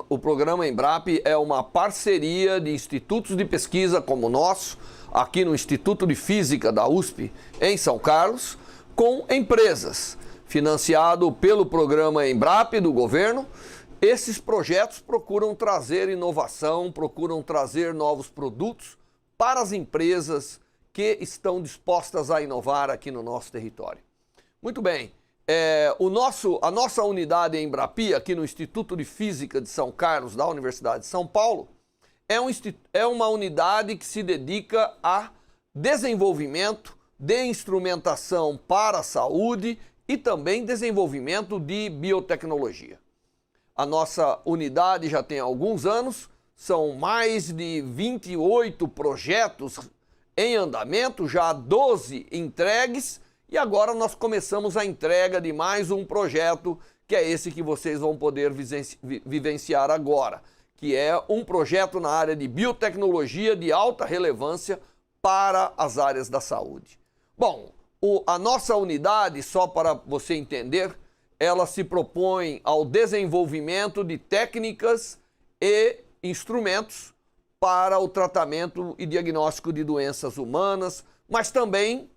O programa Embrapa é uma parceria de institutos de pesquisa como o nosso, aqui no Instituto de Física da USP, em São Carlos, com empresas. Financiado pelo programa Embrapa do governo, esses projetos procuram trazer inovação, procuram trazer novos produtos para as empresas que estão dispostas a inovar aqui no nosso território. Muito bem. A nossa unidade Embrapa, aqui no Instituto de Física de São Carlos, da Universidade de São Paulo, é uma unidade que se dedica a desenvolvimento de instrumentação para a saúde e também desenvolvimento de biotecnologia. A nossa unidade já tem alguns anos, são mais de 28 projetos em andamento, já 12 entregues, e agora nós começamos a entrega de mais um projeto, que é esse que vocês vão poder vivenciar agora, que é um projeto na área de biotecnologia de alta relevância para as áreas da saúde. Bom, a nossa unidade, só para você entender, ela se propõe ao desenvolvimento de técnicas e instrumentos para o tratamento e diagnóstico de doenças humanas, mas também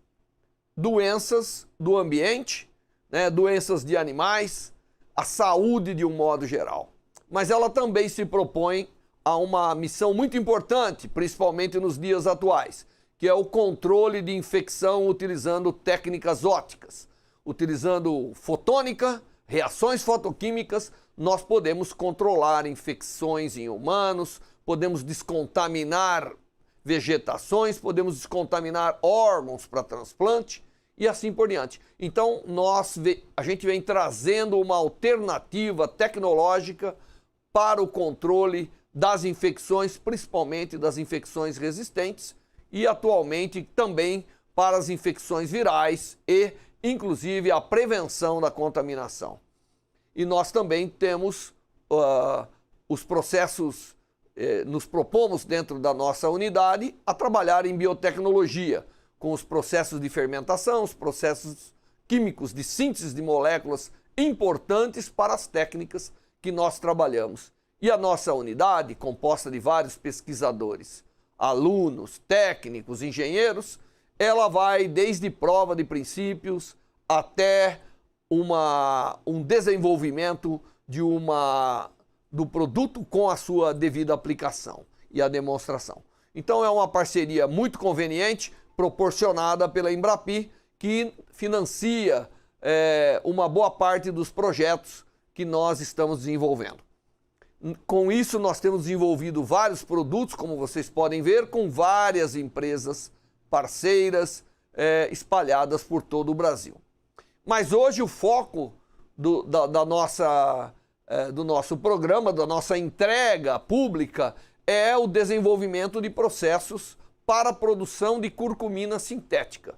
doenças do ambiente, doenças de animais, a saúde de um modo geral. Mas ela também se propõe a uma missão muito importante, principalmente nos dias atuais, que é o controle de infecção utilizando técnicas ópticas. Utilizando fotônica, reações fotoquímicas, nós podemos controlar infecções em humanos, podemos descontaminar vegetações, podemos descontaminar órgãos para transplante e assim por diante. Então, a gente vem trazendo uma alternativa tecnológica para o controle das infecções, principalmente das infecções resistentes e atualmente também para as infecções virais e, inclusive, a prevenção da contaminação. E nós também temos os processos, nos propomos dentro da nossa unidade a trabalhar em biotecnologia, com os processos de fermentação, os processos químicos de síntese de moléculas importantes para as técnicas que nós trabalhamos. E a nossa unidade, composta de vários pesquisadores, alunos, técnicos, engenheiros, ela vai desde prova de princípios até um desenvolvimento do produto com a sua devida aplicação e a demonstração. Então é uma parceria muito conveniente, proporcionada pela Embrapa, que financia uma boa parte dos projetos que nós estamos desenvolvendo. Com isso, nós temos desenvolvido vários produtos, como vocês podem ver, com várias empresas parceiras espalhadas por todo o Brasil. Mas hoje o foco do nosso programa, da nossa entrega pública, é o desenvolvimento de processos para a produção de curcumina sintética.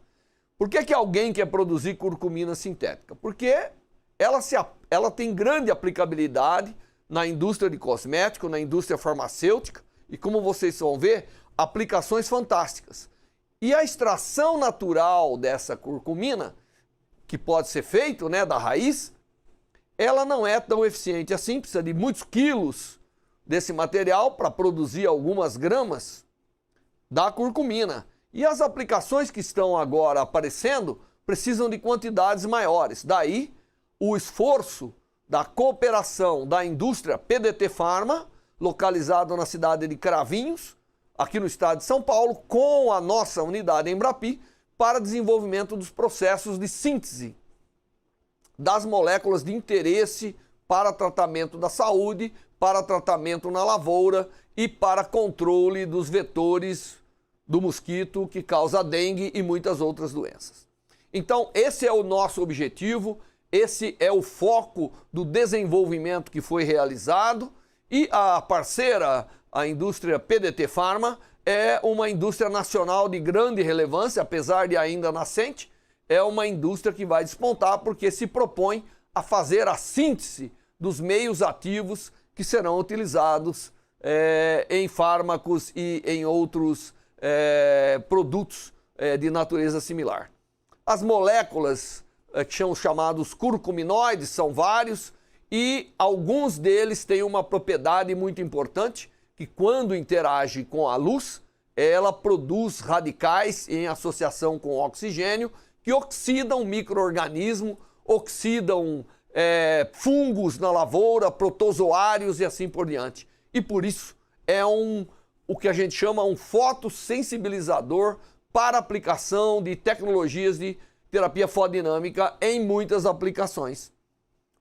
Por que alguém quer produzir curcumina sintética? Porque ela tem grande aplicabilidade na indústria de cosmético, na indústria farmacêutica e, como vocês vão ver, aplicações fantásticas. E a extração natural dessa curcumina, que pode ser feito da raiz, ela não é tão eficiente assim, precisa de muitos quilos desse material para produzir algumas gramas da curcumina. E as aplicações que estão agora aparecendo precisam de quantidades maiores. Daí o esforço da cooperação da indústria PDT Pharma, localizado na cidade de Cravinhos, aqui no estado de São Paulo, com a nossa unidade Embrapa, para desenvolvimento dos processos de síntese das moléculas de interesse para tratamento da saúde, para tratamento na lavoura e para controle dos vetores do mosquito que causa dengue e muitas outras doenças. Então, esse é o nosso objetivo, esse é o foco do desenvolvimento que foi realizado e a parceira, a indústria PDT Pharma, é uma indústria nacional de grande relevância, apesar de ainda nascente, é uma indústria que vai despontar porque se propõe a fazer a síntese dos meios ativos que serão utilizados em fármacos e em outros produtos de natureza similar. As moléculas que são chamados curcuminoides são vários e alguns deles têm uma propriedade muito importante, que quando interage com a luz, ela produz radicais em associação com oxigênio, que oxidam micro-organismos, oxidam fungos na lavoura, protozoários e assim por diante. E por isso é o que a gente chama um fotossensibilizador para aplicação de tecnologias de terapia fotodinâmica em muitas aplicações.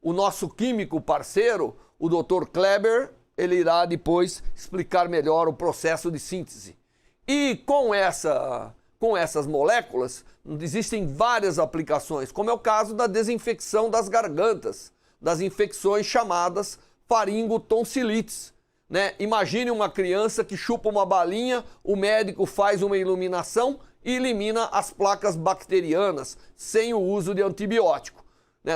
O nosso químico parceiro, o Dr. Kleber, ele irá depois explicar melhor o processo de síntese. E com essas moléculas, existem várias aplicações, como é o caso da desinfecção das gargantas, das infecções chamadas faringotonsilites. Imagine uma criança que chupa uma balinha, o médico faz uma iluminação e elimina as placas bacterianas sem o uso de antibiótico.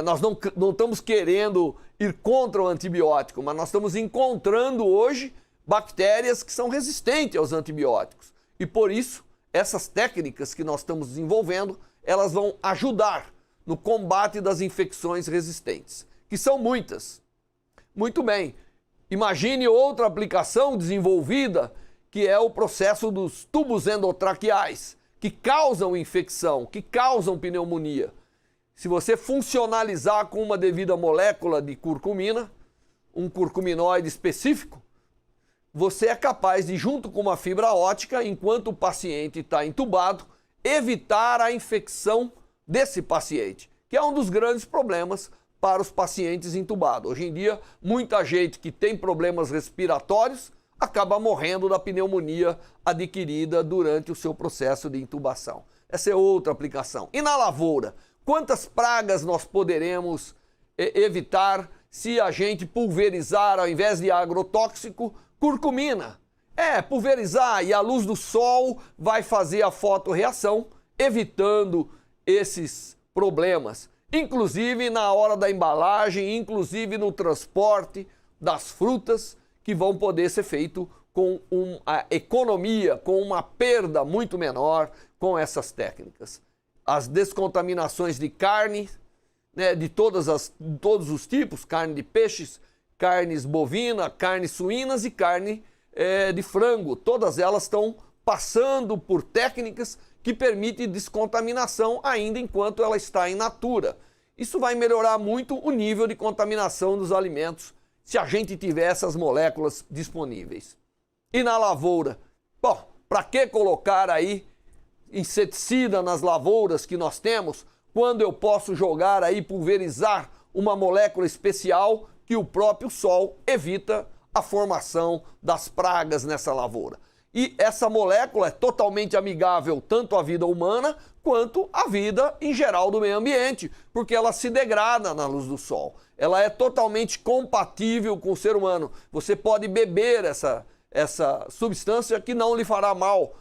Nós não estamos querendo ir contra o antibiótico, mas nós estamos encontrando hoje bactérias que são resistentes aos antibióticos. E por isso, essas técnicas que nós estamos desenvolvendo, elas vão ajudar no combate das infecções resistentes, que são muitas. Muito bem, imagine outra aplicação desenvolvida, que é o processo dos tubos endotraqueais, que causam infecção, que causam pneumonia. Se você funcionalizar com uma devida molécula de curcumina, um curcuminoide específico, você é capaz de, junto com uma fibra óptica, enquanto o paciente está entubado, evitar a infecção desse paciente, que é um dos grandes problemas para os pacientes entubados. Hoje em dia, muita gente que tem problemas respiratórios acaba morrendo da pneumonia adquirida durante o seu processo de intubação. Essa é outra aplicação. E na lavoura, quantas pragas nós poderemos evitar se a gente pulverizar, ao invés de agrotóxico, curcumina? Pulverizar, e a luz do sol vai fazer a fotorreação, evitando esses problemas. Inclusive na hora da embalagem, inclusive no transporte das frutas, que vão poder ser feito com uma economia, com uma perda muito menor com essas técnicas. As descontaminações de carne, de todos os tipos, carne de peixes, carnes bovina, carnes suínas e carne de frango, todas elas estão passando por técnicas que permitem descontaminação ainda enquanto ela está in natura. Isso vai melhorar muito o nível de contaminação dos alimentos se a gente tiver essas moléculas disponíveis. E na lavoura? Bom, para que colocar aí inseticida nas lavouras que nós temos, quando eu posso jogar aí, pulverizar uma molécula especial que o próprio sol evita a formação das pragas nessa lavoura? E essa molécula é totalmente amigável tanto à vida humana quanto à vida em geral do meio ambiente, porque ela se degrada na luz do sol. Ela é totalmente compatível com o ser humano. Você pode beber essa substância que não lhe fará mal,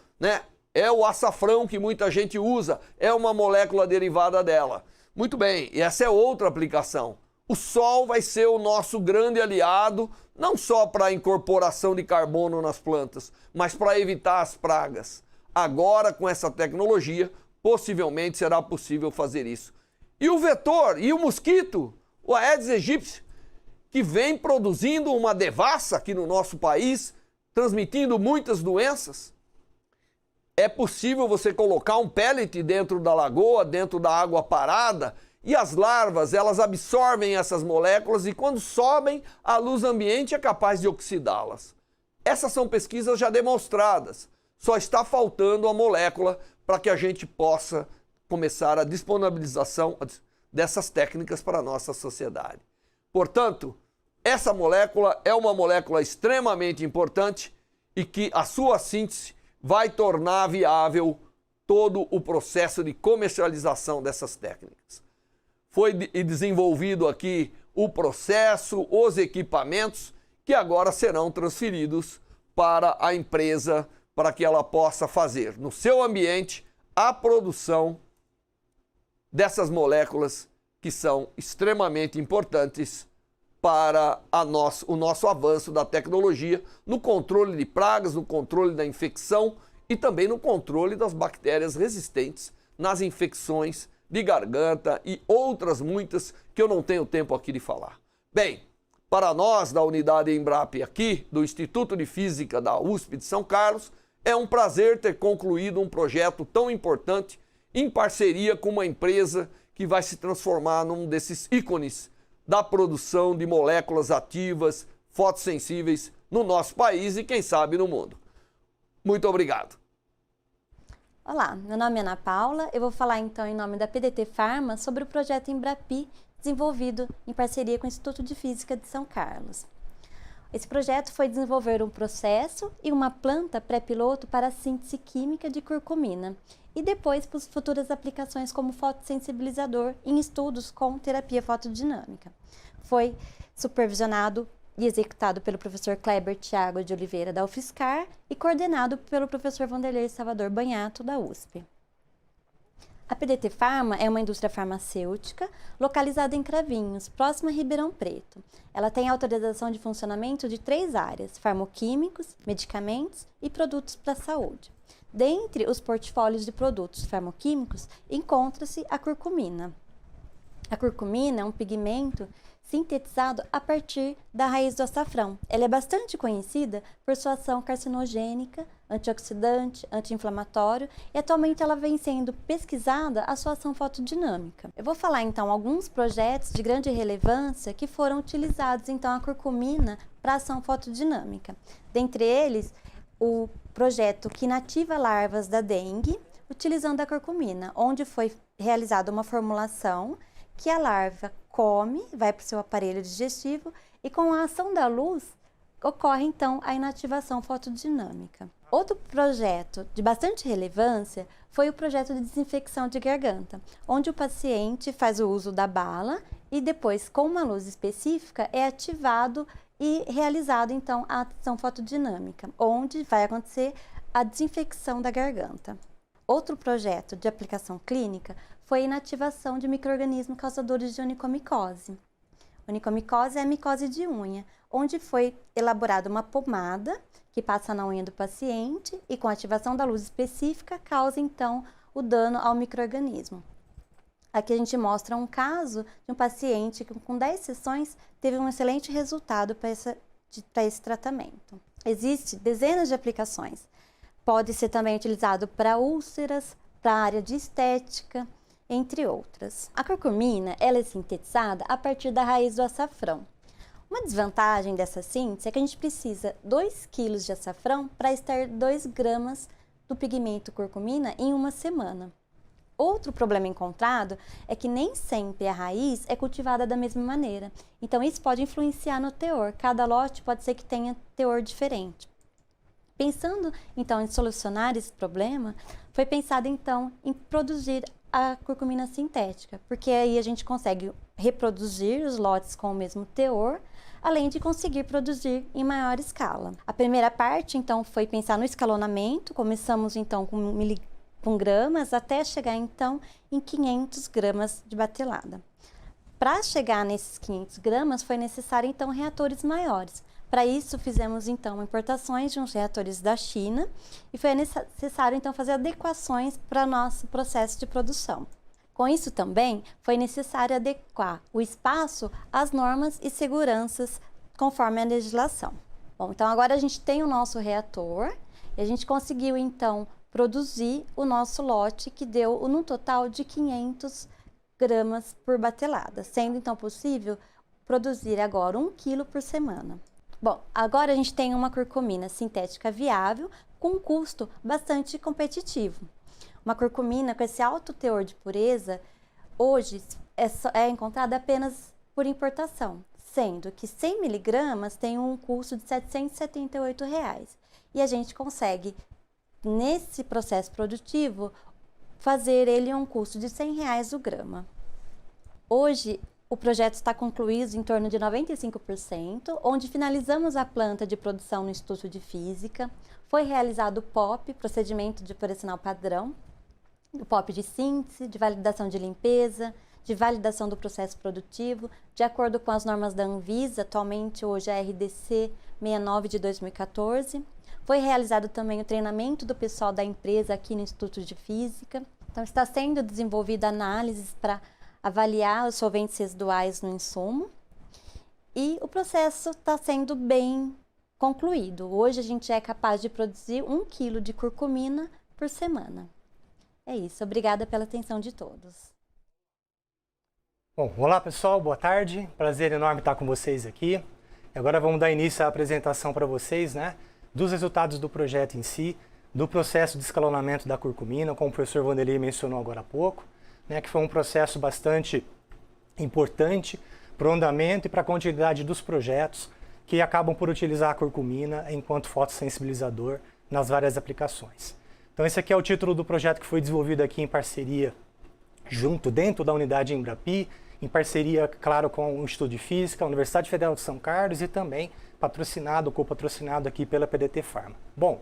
É o açafrão que muita gente usa, é uma molécula derivada dela. Muito bem, e essa é outra aplicação. O sol vai ser o nosso grande aliado, não só para a incorporação de carbono nas plantas, mas para evitar as pragas. Agora, com essa tecnologia, possivelmente será possível fazer isso. E o vetor, e o mosquito, o Aedes aegypti, que vem produzindo uma devassa aqui no nosso país, transmitindo muitas doenças. É possível você colocar um pellet dentro da lagoa, dentro da água parada, e as larvas, elas absorvem essas moléculas e quando sobem, a luz ambiente é capaz de oxidá-las. Essas são pesquisas já demonstradas. Só está faltando a molécula para que a gente possa começar a disponibilização dessas técnicas para a nossa sociedade. Portanto, essa molécula é uma molécula extremamente importante e que a sua síntese vai tornar viável todo o processo de comercialização dessas técnicas. Foi desenvolvido aqui o processo, os equipamentos, que agora serão transferidos para a empresa, para que ela possa fazer no seu ambiente a produção dessas moléculas que são extremamente importantes para o nosso avanço da tecnologia no controle de pragas, no controle da infecção e também no controle das bactérias resistentes nas infecções de garganta e outras muitas que eu não tenho tempo aqui de falar. Bem, para nós da unidade Embrapa aqui, do Instituto de Física da USP de São Carlos, é um prazer ter concluído um projeto tão importante em parceria com uma empresa que vai se transformar num desses ícones da produção de moléculas ativas fotossensíveis no nosso país e, quem sabe, no mundo. Muito obrigado. Olá, meu nome é Ana Paula. Eu vou falar então em nome da PDT Pharma sobre o projeto Embrapi, desenvolvido em parceria com o Instituto de Física de São Carlos. Esse projeto foi desenvolver um processo e uma planta pré-piloto para a síntese química de curcumina e depois para as futuras aplicações como fotossensibilizador em estudos com terapia fotodinâmica. Foi supervisionado e executado pelo professor Kleber Thiago de Oliveira, da UFSCar, e coordenado pelo professor Vanderlei Salvador Banhato, da USP. A PDT Pharma é uma indústria farmacêutica localizada em Cravinhos, próxima a Ribeirão Preto. Ela tem autorização de funcionamento de 3 áreas: farmoquímicos, medicamentos e produtos para a saúde. Dentre os portfólios de produtos farmoquímicos, encontra-se a curcumina. A curcumina é um pigmento sintetizado a partir da raiz do açafrão. Ela é bastante conhecida por sua ação carcinogênica, antioxidante, anti-inflamatório, e atualmente ela vem sendo pesquisada a sua ação fotodinâmica. Eu vou falar então alguns projetos de grande relevância que foram utilizados então a curcumina para ação fotodinâmica. Dentre eles, o projeto que inativa larvas da dengue, utilizando a curcumina, onde foi realizada uma formulação que a larva come, vai para o seu aparelho digestivo e com a ação da luz ocorre então a inativação fotodinâmica. Outro projeto de bastante relevância foi o projeto de desinfecção de garganta, onde o paciente faz o uso da bala e depois, com uma luz específica, é ativado e realizado então a ação fotodinâmica, onde vai acontecer a desinfecção da garganta. Outro projeto de aplicação clínica foi a inativação de micro-organismos causadores de onicomicose. Onicomicose é a micose de unha, onde foi elaborada uma pomada que passa na unha do paciente e com a ativação da luz específica causa então o dano ao micro-organismo. Aqui a gente mostra um caso de um paciente que com 10 sessões teve um excelente resultado para esse tratamento. Existem dezenas de aplicações. Pode ser também utilizado para úlceras, para a área de estética, entre outras. A curcumina ela é sintetizada a partir da raiz do açafrão. Uma desvantagem dessa síntese é que a gente precisa 2 kg de açafrão para extrair 2 gramas do pigmento curcumina em uma semana. Outro problema encontrado é que nem sempre a raiz é cultivada da mesma maneira, então isso pode influenciar no teor. Cada lote pode ser que tenha teor diferente. Pensando então em solucionar esse problema, foi pensado então em produzir a curcumina sintética, porque aí a gente consegue reproduzir os lotes com o mesmo teor, além de conseguir produzir em maior escala. A primeira parte então foi pensar no escalonamento. Começamos então com gramas até chegar então em 500 gramas de batelada. Para chegar nesses 500 gramas foi necessário então reatores maiores. Para isso, fizemos então importações de uns reatores da China e foi necessário então fazer adequações para nosso processo de produção. Com isso também foi necessário adequar o espaço às normas e seguranças conforme a legislação. Bom, então agora a gente tem o nosso reator e a gente conseguiu então produzir o nosso lote que deu no total de 500 gramas por batelada, sendo então possível produzir agora 1 kg por semana. Bom, agora a gente tem uma curcumina sintética viável com um custo bastante competitivo. Uma curcumina com esse alto teor de pureza, hoje é encontrada apenas por importação, sendo que 100 mg tem um custo de R$ 778 e a gente consegue, nesse processo produtivo, fazer ele a um custo de R$ 100 o grama. Hoje, o projeto está concluído em torno de 95%, onde finalizamos a planta de produção no Instituto de Física. Foi realizado o POP, procedimento de operacional padrão, o POP de síntese, de validação de limpeza, de validação do processo produtivo, de acordo com as normas da Anvisa, atualmente hoje é a RDC 69 de 2014. Foi realizado também o treinamento do pessoal da empresa aqui no Instituto de Física. Então, está sendo desenvolvida análises para avaliar os solventes residuais no insumo. e o processo está sendo bem concluído. Hoje a gente é capaz de produzir 1 quilo de curcumina por semana. É isso, obrigada pela atenção de todos. Bom, olá pessoal, boa tarde, prazer enorme estar com vocês aqui. Agora vamos dar início à apresentação para vocês, né, dos resultados do projeto em si, do processo de escalonamento da curcumina, como o professor Vanderlei mencionou agora há pouco, né, que foi um processo bastante importante para o andamento e para a continuidade dos projetos que acabam por utilizar a curcumina enquanto fotossensibilizador nas várias aplicações. Então esse aqui é o título do projeto que foi desenvolvido aqui em parceria dentro da unidade Embrapi, em parceria, claro, com o Instituto de Física, a Universidade Federal de São Carlos e também co-patrocinado aqui pela PDT Pharma. Bom,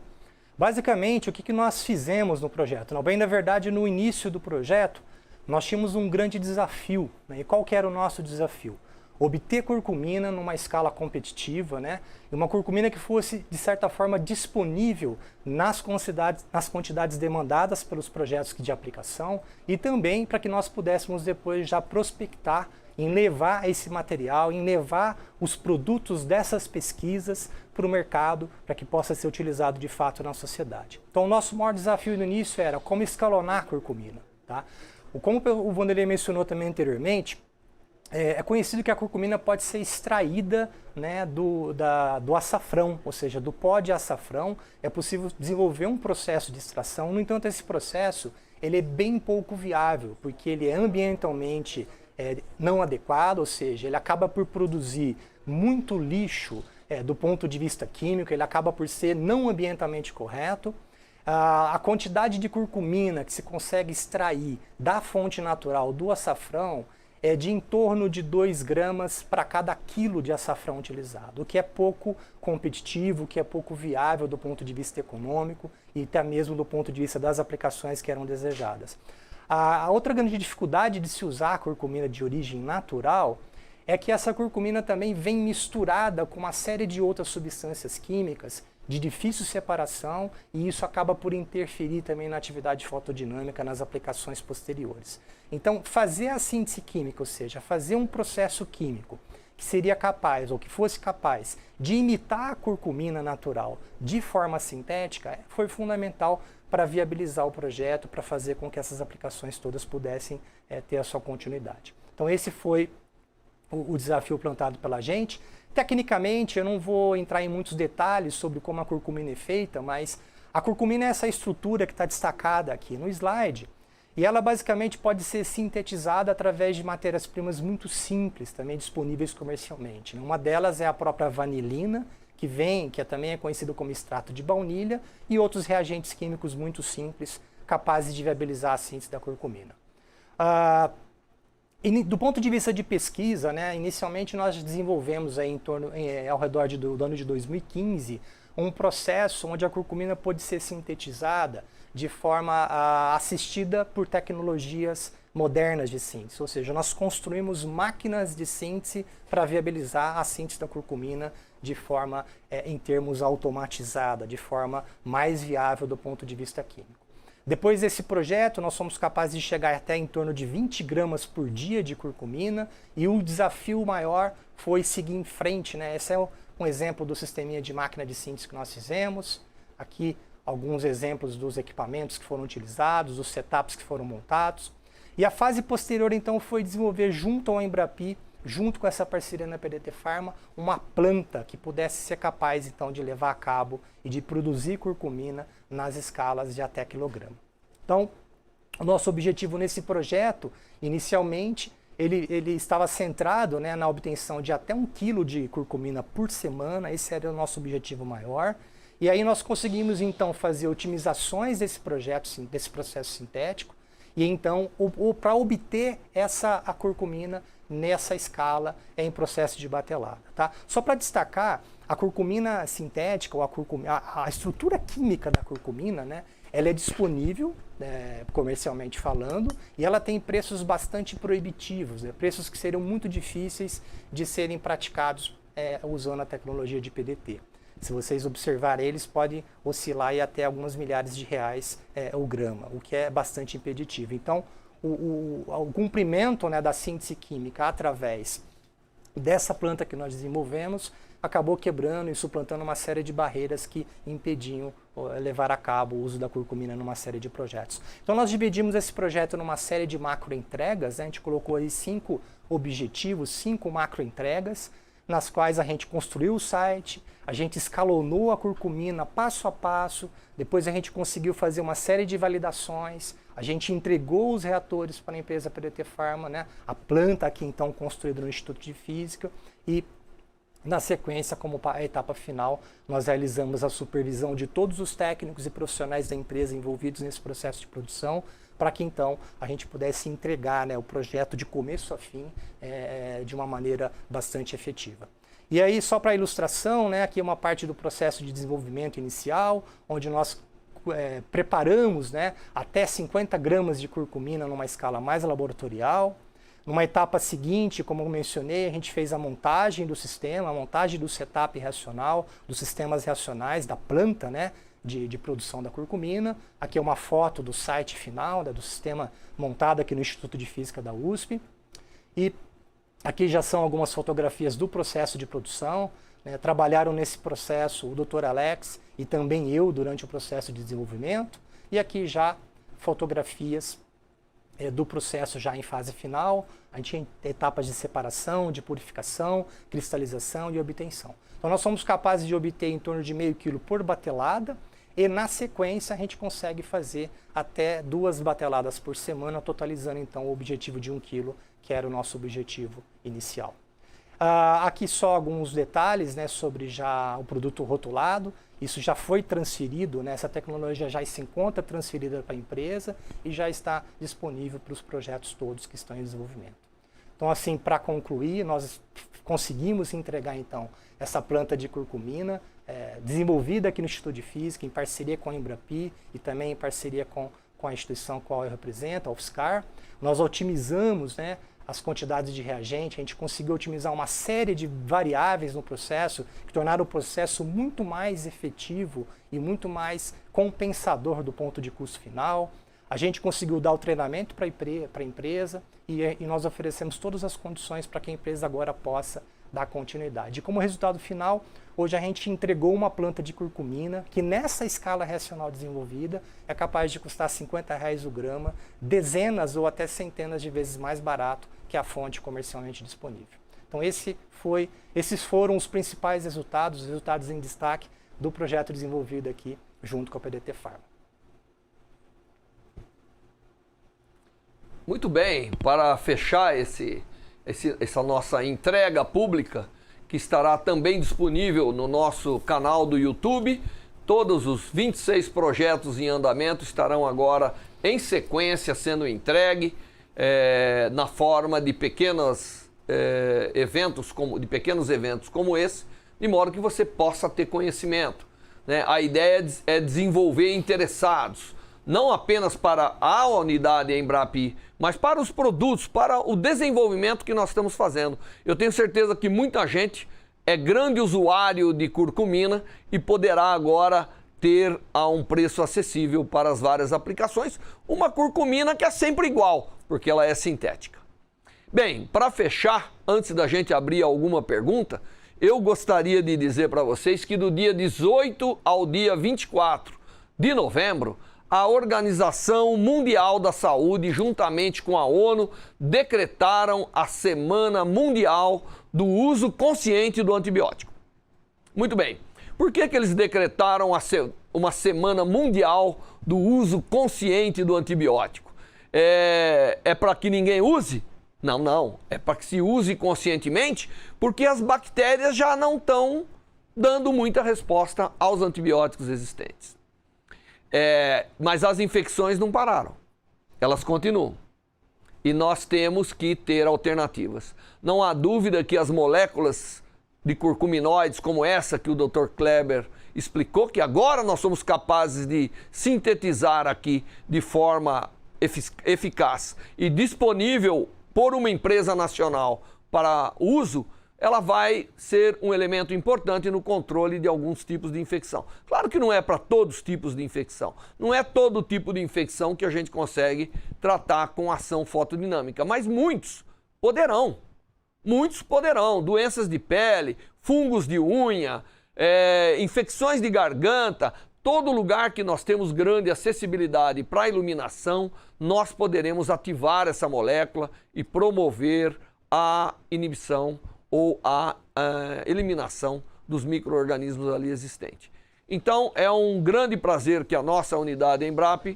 basicamente o que nós fizemos no projeto? Bem, na verdade, no início do projeto, nós tínhamos um grande desafio, né? E qual que era o nosso desafio? Obter curcumina numa escala competitiva, né? E uma curcumina que fosse, de certa forma, disponível nas quantidades demandadas pelos projetos de aplicação e também para que nós pudéssemos depois já prospectar em levar esse material, em levar os produtos dessas pesquisas para o mercado, para que possa ser utilizado de fato na sociedade. Então o nosso maior desafio no início era como escalonar a curcumina, tá? Como o Vanderlei mencionou também anteriormente, é conhecido que a curcumina pode ser extraída, né, do açafrão, ou seja, do pó de açafrão. É possível desenvolver um processo de extração. No entanto, esse processo ele é bem pouco viável, porque ele é ambientalmente não adequado, ou seja, ele acaba por produzir muito lixo do ponto de vista químico, ele acaba por ser não ambientalmente correto. A quantidade de curcumina que se consegue extrair da fonte natural do açafrão é de em torno de 2 gramas para cada quilo de açafrão utilizado, o que é pouco competitivo, o que é pouco viável do ponto de vista econômico e até mesmo do ponto de vista das aplicações que eram desejadas. A outra grande dificuldade de se usar a curcumina de origem natural é que essa curcumina também vem misturada com uma série de outras substâncias químicas de difícil separação e isso acaba por interferir também na atividade fotodinâmica nas aplicações posteriores. Então, fazer a síntese química, ou seja, fazer um processo químico que seria capaz, ou que fosse capaz, de imitar a curcumina natural de forma sintética, foi fundamental para viabilizar o projeto, para fazer com que essas aplicações todas pudessem ter a sua continuidade. Então, esse foi o desafio plantado pela gente. Tecnicamente, eu não vou entrar em muitos detalhes sobre como a curcumina é feita, mas a curcumina é essa estrutura que está destacada aqui no slide, e ela basicamente pode ser sintetizada através de matérias-primas muito simples, também disponíveis comercialmente. Uma delas é a própria vanilina, que também é conhecido como extrato de baunilha, e outros reagentes químicos muito simples, capazes de viabilizar a síntese da curcumina. Do ponto de vista de pesquisa, né, inicialmente nós desenvolvemos aí ao redor do ano de 2015 um processo onde a curcumina pode ser sintetizada de forma assistida por tecnologias modernas de síntese, ou seja, nós construímos máquinas de síntese para viabilizar a síntese da curcumina de forma, em termos automatizada, de forma mais viável do ponto de vista químico. Depois desse projeto, nós somos capazes de chegar até em torno de 20 gramas por dia de curcumina e o desafio maior foi seguir em frente, né? Esse é um exemplo do sisteminha de máquina de síntese que nós fizemos. Aqui alguns exemplos dos equipamentos que foram utilizados, os setups que foram montados. E a fase posterior, então, foi desenvolver junto ao Embrapi, junto com essa parceria na PDT Pharma, uma planta que pudesse ser capaz, então, de levar a cabo e de produzir curcumina nas escalas de até quilograma. Então, o nosso objetivo nesse projeto, inicialmente, ele estava centrado, né, na obtenção de até 1 quilo de curcumina por semana. Esse era o nosso objetivo maior. E aí nós conseguimos, então, fazer otimizações desse processo sintético, e então, para obter a curcumina nessa escala em processo de batelada. Tá? Só para destacar, a curcumina sintética, ou a estrutura química da curcumina, né, ela é disponível, comercialmente falando, e ela tem preços bastante proibitivos, né, preços que seriam muito difíceis de serem praticados usando a tecnologia de PDT. Se vocês observarem, eles podem oscilar aí até algumas milhares de reais o grama, o que é bastante impeditivo. Então, o cumprimento, né, da síntese química através dessa planta que nós desenvolvemos acabou quebrando e suplantando uma série de barreiras que impediam levar a cabo o uso da curcumina numa série de projetos. Então nós dividimos esse projeto numa série de macro entregas, né? A gente colocou aí 5 objetivos, 5 macro entregas, nas quais a gente construiu o site, a gente escalonou a curcumina passo a passo, depois a gente conseguiu fazer uma série de validações, a gente entregou os reatores para a empresa PDT Pharma, né? A planta aqui então construída no Instituto de Física, e na sequência, como a etapa final, nós realizamos a supervisão de todos os técnicos e profissionais da empresa envolvidos nesse processo de produção, para que então a gente pudesse entregar, né, o projeto de começo a fim de uma maneira bastante efetiva. E aí, só para ilustração, né, aqui é uma parte do processo de desenvolvimento inicial, onde nós preparamos, né, até 50 gramas de curcumina numa escala mais laboratorial. Numa etapa seguinte, como eu mencionei, a gente fez a montagem do sistema, a montagem do setup reacional, dos sistemas reacionais, da planta, né, de produção da curcumina. Aqui é uma foto do site final, né, do sistema montado aqui no Instituto de Física da USP. E aqui já são algumas fotografias do processo de produção. Né, trabalharam nesse processo o Dr. Alex e também eu durante o processo de desenvolvimento. E aqui já fotografias do processo já em fase final, a gente tem etapas de separação, de purificação, cristalização e obtenção. Então nós somos capazes de obter em torno de meio quilo por batelada e na sequência a gente consegue fazer até 2 bateladas por semana, totalizando então o objetivo de 1 quilo, que era o nosso objetivo inicial. Aqui só alguns detalhes, né, sobre já o produto rotulado. Isso já foi transferido, né, essa tecnologia já se encontra transferida para a empresa e já está disponível para os projetos todos que estão em desenvolvimento. Então, assim, para concluir, nós conseguimos entregar, então, essa planta de curcumina desenvolvida aqui no Instituto de Física, em parceria com a Embrapi e também em parceria com a instituição a qual eu represento, a UFSCar. Nós otimizamos, né, as quantidades de reagente, a gente conseguiu otimizar uma série de variáveis no processo que tornaram o processo muito mais efetivo e muito mais compensador do ponto de custo final. A gente conseguiu dar o treinamento para a empresa e nós oferecemos todas as condições para que a empresa agora possa dar continuidade. E como resultado final, hoje a gente entregou uma planta de curcumina que nessa escala reacional desenvolvida é capaz de custar R$50 o grama, dezenas ou até centenas de vezes mais barato que a fonte comercialmente disponível. Então esses foram os principais resultados, os resultados em destaque do projeto desenvolvido aqui junto com a PDT Pharma. Muito bem, para fechar essa nossa entrega pública, que estará também disponível no nosso canal do YouTube, todos os 26 projetos em andamento estarão agora em sequência sendo entregue na forma de pequenos eventos como esse, de modo que você possa ter conhecimento, né? A ideia é desenvolver interessados, não apenas para a unidade Embrapi, mas para os produtos, para o desenvolvimento que nós estamos fazendo. Eu tenho certeza que muita gente é grande usuário de curcumina e poderá agora ter a um preço acessível para as várias aplicações, uma curcumina que é sempre igual, porque ela é sintética. Bem, para fechar, antes da gente abrir alguma pergunta, eu gostaria de dizer para vocês que do dia 18 ao dia 24 de novembro, a Organização Mundial da Saúde, juntamente com a ONU, decretaram a Semana Mundial do Uso Consciente do Antibiótico. Muito bem. Por que eles decretaram uma Semana Mundial do Uso Consciente do Antibiótico? É para que ninguém use? Não, não. É para que se use conscientemente, porque as bactérias já não estão dando muita resposta aos antibióticos existentes. Mas as infecções não pararam, elas continuam e nós temos que ter alternativas. Não há dúvida que as moléculas de curcuminoides como essa que o Dr. Kleber explicou, que agora nós somos capazes de sintetizar aqui de forma eficaz e disponível por uma empresa nacional para uso, ela vai ser um elemento importante no controle de alguns tipos de infecção. Claro que não é para todos os tipos de infecção. Não é todo tipo de infecção que a gente consegue tratar com ação fotodinâmica, mas muitos poderão. Muitos poderão, doenças de pele, fungos de unha, infecções de garganta, todo lugar que nós temos grande acessibilidade para a iluminação, nós poderemos ativar essa molécula e promover a inibição ou a eliminação dos micro-organismos ali existentes. Então, é um grande prazer que a nossa unidade Embrapa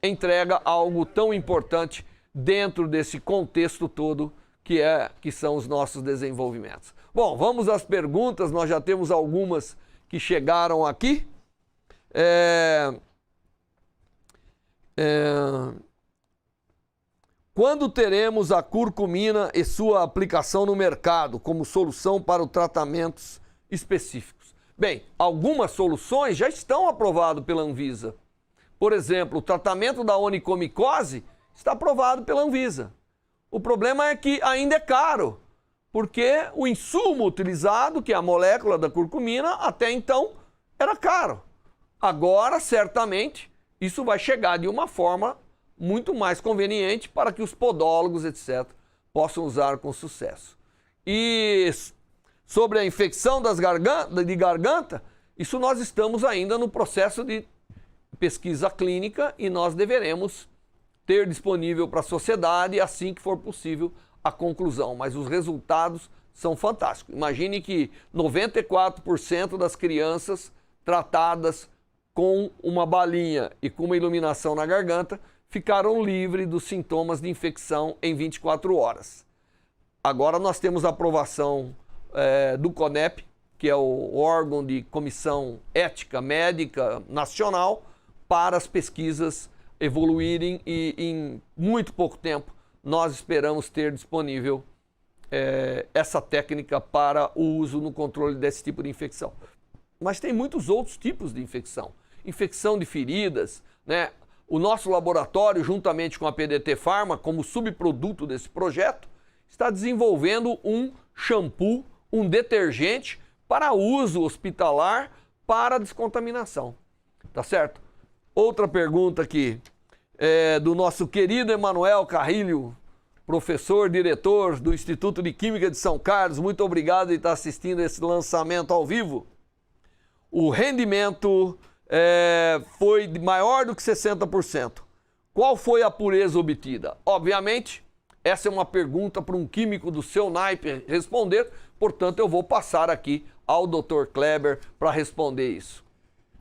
entrega algo tão importante dentro desse contexto todo que são os nossos desenvolvimentos. Bom, vamos às perguntas, nós já temos algumas que chegaram aqui. Quando teremos a curcumina e sua aplicação no mercado como solução para os tratamentos específicos? Bem, algumas soluções já estão aprovadas pela Anvisa. Por exemplo, o tratamento da onicomicose está aprovado pela Anvisa. O problema é que ainda é caro, porque o insumo utilizado, que é a molécula da curcumina, até então era caro. Agora, certamente, isso vai chegar de uma forma muito mais conveniente para que os podólogos, etc., possam usar com sucesso. E sobre a infecção de garganta, isso nós estamos ainda no processo de pesquisa clínica e nós deveremos ter disponível para a sociedade assim que for possível a conclusão. Mas os resultados são fantásticos. Imagine que 94% das crianças tratadas com uma balinha e com uma iluminação na garganta ficaram livres dos sintomas de infecção em 24 horas. Agora nós temos a aprovação do CONEP, que é o órgão de comissão ética médica nacional, para as pesquisas evoluírem e em muito pouco tempo nós esperamos ter disponível essa técnica para o uso no controle desse tipo de infecção. Mas tem muitos outros tipos de infecção. Infecção de feridas, né? O nosso laboratório, juntamente com a PDT Pharma, como subproduto desse projeto, está desenvolvendo um shampoo, um detergente para uso hospitalar para descontaminação. Tá certo? Outra pergunta aqui do nosso querido Emanuel Carrilho, professor, diretor do Instituto de Química de São Carlos. Muito obrigado por estar assistindo esse lançamento ao vivo. O rendimento foi maior do que 60%. Qual foi a pureza obtida? Obviamente, essa é uma pergunta para um químico do seu naipe responder, portanto eu vou passar aqui ao Dr. Kleber para responder isso.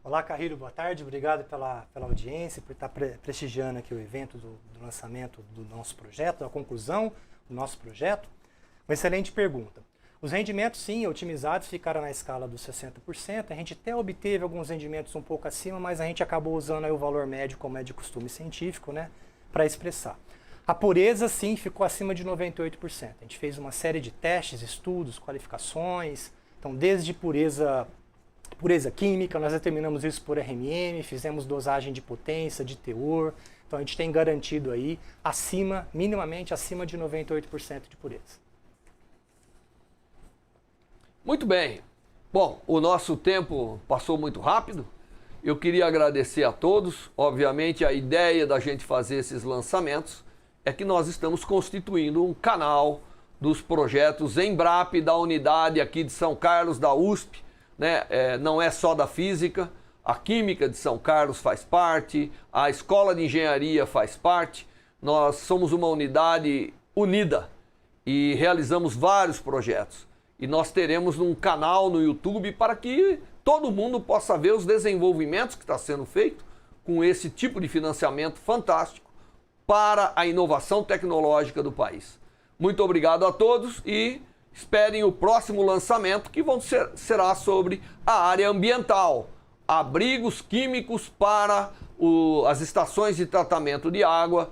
Olá, Carrilho, boa tarde. Obrigado pela audiência, por estar prestigiando aqui o evento do lançamento do nosso projeto, da conclusão do nosso projeto. Uma excelente pergunta. Os rendimentos, sim, otimizados, ficaram na escala dos 60%. A gente até obteve alguns rendimentos um pouco acima, mas a gente acabou usando aí o valor médio, como é de costume científico, né, para expressar. A pureza, sim, ficou acima de 98%. A gente fez uma série de testes, estudos, qualificações. Então, desde pureza química, nós determinamos isso por RMM, fizemos dosagem de potência, de teor. Então, a gente tem garantido aí minimamente acima de 98% de pureza. Muito bem. Bom, o nosso tempo passou muito rápido. Eu queria agradecer a todos. Obviamente, a ideia da gente fazer esses lançamentos é que nós estamos constituindo um canal dos projetos Embrapa da unidade aqui de São Carlos, da USP, né? Não é só da física, a Química de São Carlos faz parte, a Escola de Engenharia faz parte. Nós somos uma unidade unida e realizamos vários projetos. E nós teremos um canal no YouTube para que todo mundo possa ver os desenvolvimentos que está sendo feito com esse tipo de financiamento fantástico para a inovação tecnológica do país. Muito obrigado a todos e esperem o próximo lançamento que será sobre a área ambiental. Abrigos químicos para as estações de tratamento de água,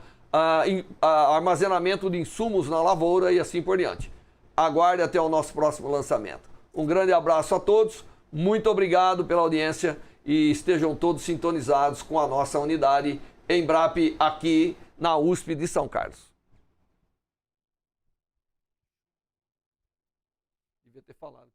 armazenamento de insumos na lavoura e assim por diante. Aguarde até o nosso próximo lançamento. Um grande abraço a todos, muito obrigado pela audiência e estejam todos sintonizados com a nossa unidade Embrapa aqui na USP de São Carlos. Devia ter falado.